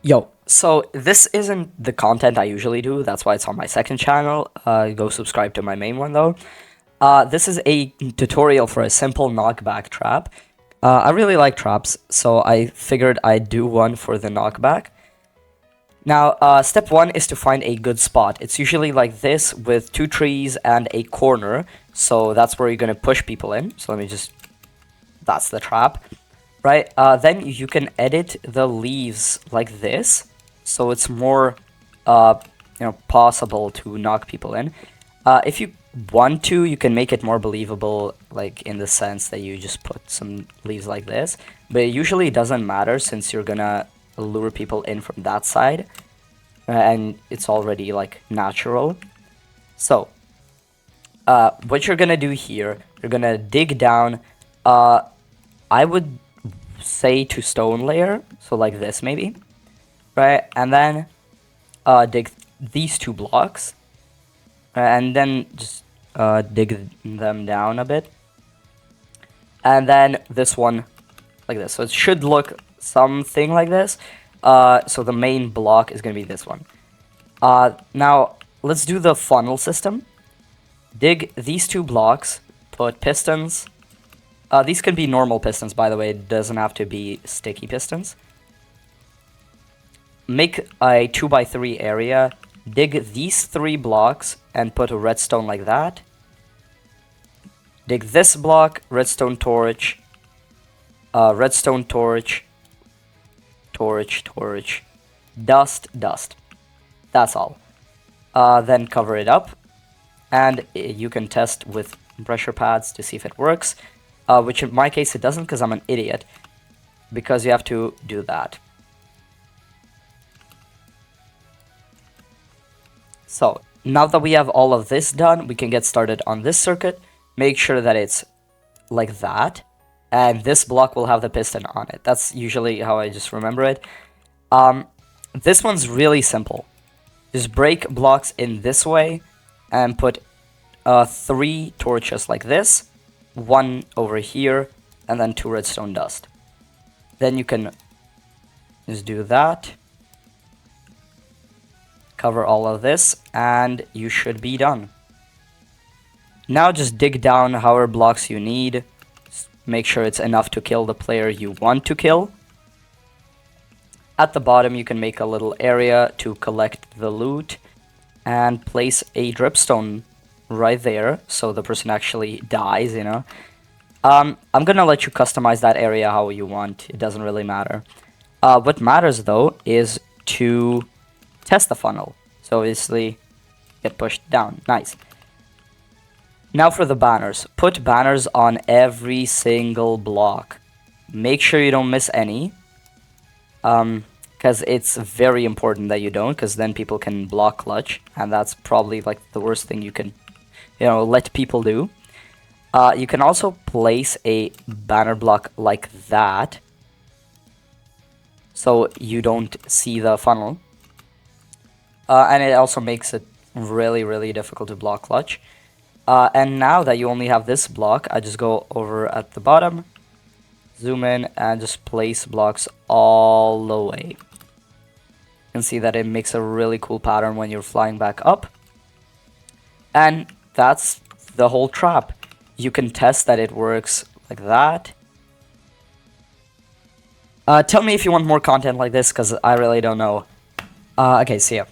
Yo, so this isn't the content I usually do, that's why it's on my second channel. Go subscribe to my main one though. This is a tutorial for a simple knockback trap. I really like traps, so I figured I'd do one for the knockback. Now, step one is to find a good spot. It's usually like this with two trees and a corner, so that's where you're gonna push people in. So let me just... that's the trap. Right, then you can edit the leaves like this, so it's more, possible to knock people in. If you want to, you can make it more believable, like in the sense that you just put some leaves like this, but it usually doesn't matter since you're gonna lure people in from that side, and it's already like natural. So, what you're gonna do here, you're gonna dig down. I would say to stone layer, so like this maybe, right? And then dig these two blocks, and then just dig them down a bit, and then this one like this. So it should look something like this. So the main block is gonna be this one. Now let's do the funnel system. Dig these two blocks, put pistons. These can be normal pistons, by the way. It doesn't have to be sticky pistons. Make a 2x3 area. Dig these three blocks and put a redstone like that. Dig this block, redstone torch, redstone torch, torch, dust, dust. That's all. Then cover it up, and you can test with pressure pads to see if it works. Which in my case it doesn't because I'm an idiot, because you have to do that. So now that we have all of this done, we can get started on this circuit. Make sure that it's like that, and this block will have the piston on it. That's usually how I just remember it. This one's really simple. Just break blocks in this way and put 3 torches like this. One over here, and then 2 redstone dust. Then you can just do that. Cover all of this, and you should be done. Now just dig down however blocks you need. Just make sure it's enough to kill the player you want to kill. At the bottom, you can make a little area to collect the loot, and place a dripstone right there, so the person actually dies, you know. I'm gonna let you customize that area how you want. It doesn't really matter. What matters though is to test the funnel. So obviously get pushed down. Nice. Now for the banners. Put banners on every single block. Make sure you don't miss any, because it's very important that you don't, because then people can block clutch, and that's probably like the worst thing you can let people do. You can also place a banner block like that, so you don't see the funnel. And it also makes it really difficult to block clutch. And now that you only have this block, I just go over at the bottom, zoom in, and just place blocks all the way. You can see that it makes a really cool pattern when you're flying back up. And that's the whole trap. You can test that it works like that. Tell me if you want more content like this, because I really don't know. Okay, see ya.